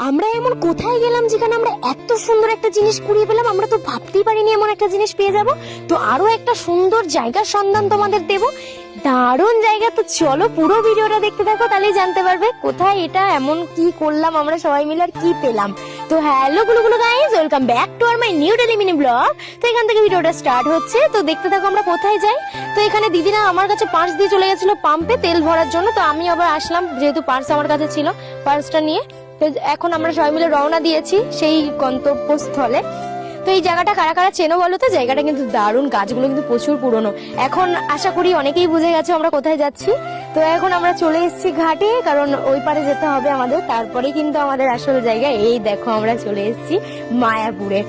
আমরা এমন কোথায় গেলাম যেখানে আমরা এত সুন্দর একটা জিনিস কুড়িয়ে পেলাম। আমরা তো ভাবতেই পারিনি এমন একটা জিনিস পেয়ে যাব। তো আরো একটা সুন্দর জায়গার সন্ধান তোমাদের দেব, দারুণ জায়গা। তো চলো পুরো ভিডিওটা দেখতে থাকো, তাহলেই জানতে পারবে কোথায় এটা, এমন কি করলাম আমরা সবাই মিলে আর কি পেলাম। তো হ্যালো গুলো guys, welcome back to our my new daily mini blog. তো এখান থেকে ভিডিওটা স্টার্ট হচ্ছে, তো দেখতে থাকো আমরা কোথায় যাই। তো এখানে দিদিরা আমার কাছে পার্স দিয়ে চলে গেছিল পাম্পে তেল ভরার জন্য। তো আমি আবার আসলাম, যেহেতু পার্স আমার কাছে ছিল, পার্সটা নিয়ে তো এখন আমরা সবাই মিলে রওনা দিয়েছি সেই গন্তব্যস্থলে। তো এই জায়গাটা কারা কারা চেনো বলো তো? জায়গাটা কিন্তু দারুণ, গাছগুলো কিন্তু প্রচুর পুরনো। এখন আশা করি অনেকেই বুঝে গেছে আমরা কোথায় যাচ্ছি। তো এখন আমরা চলে এসেছি ঘাটে, কারণ ওই পারে যেতে হবে আমাদের, তারপরে কিন্তু আমাদের আসল জায়গা। এই দেখো আমরা চলে এসেছি মায়াপুরে।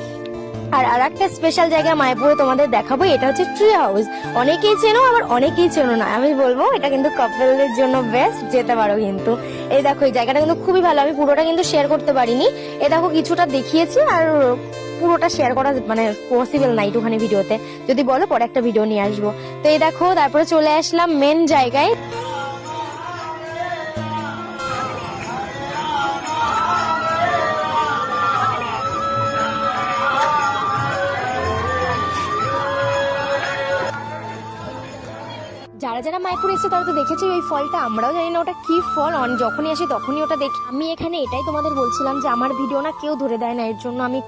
আর একটা স্পেশাল জায়গা মায়াপুরে তোমাদের দেখাবো, এটা হচ্ছে ট্রি হাউস। অনেকেই চেনো আবার অনেকেই চেনো না। আমি বলবো এটা কিন্তু কাপলদের জন্য বেস্ট, যেতে পারো কিন্তু। এই দেখো এই জায়গাটা কিন্তু খুবই ভালো। আমি পুরোটা কিন্তু শেয়ার করতে পারিনি, এ দেখো কিছুটা দেখিয়েছি, আর পুরোটা শেয়ার করা মানে পসিবল না একটুখানি ভিডিওতে। যদি বলো পরে একটা ভিডিও নিয়ে আসবো। তো এই দেখো তারপরে চলে আসলাম মেন জায়গায়। যারা যারা মায়াপুর এসেছে তারা তো দেখেছি ওই ফলটা, আমরাও জানি না ওটা কি ফল। যখনই আসি তখনই ওটা দেখি। আমি এখানে এটাই তোমাদের বলছিলাম যে আমার ভিডিও না কেউ ধরে দেয় না, এর জন্য আমি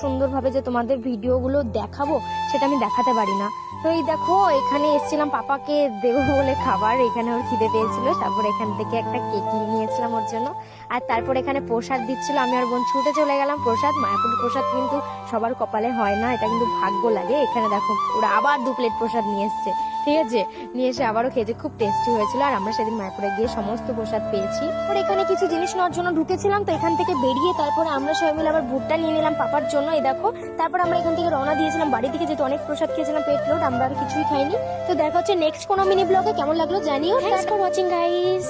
সুন্দর ভাবে যে তোমাদের ভিডিওগুলো দেখাবো সেটা আমি দেখাতে পারি না। তো এই দেখো এখানে এসেছিলাম পাপাকে দেবো বলে খাবার, এখানে ওর খিদে পেয়েছিল। তারপর এখান থেকে একটা কেক নিয়ে নিয়েছিলাম ওর জন্য। আর তারপর এখানে প্রসাদ দিচ্ছিল, আমি আর বোন ছুটে চলে গেলাম প্রসাদ। মায়াপুর প্রসাদ কিন্তু সবার কপালে হয় না, এটা কিন্তু ভাগ্য লাগে। এখানে দেখো ওরা আবার 2 প্লেট প্রসাদ নিয়ে এসছে, ঠিক আছে। নিয়ে এসে আবারও খেয়েছে, খুব টেস্টি হয়েছিল। আর আমরা সেদিন মায়াপুরে গিয়ে সমস্ত প্রসাদ পেয়েছি। আর এখানে কিছু জিনিস নেওয়ার জন্য ঢুকেছিলাম, তো এখান থেকে বেরিয়ে তারপরে আমরা সবাই মিলে আবার ভুট্টা নিয়ে নিলাম পাপার জন্য। এই দেখো তারপর আমরা এখান থেকে রওনা দিয়েছিলাম বাড়ি থেকে, যেহেতু অনেক প্রসাদ খেয়েছিলাম পেট লোড, আমরা আর কিছুই খাইনি। তো দেখা হচ্ছে নেক্সট কোনো মিনি ব্লগে। কেমন লাগলো জানিও। Thanks for watching guys.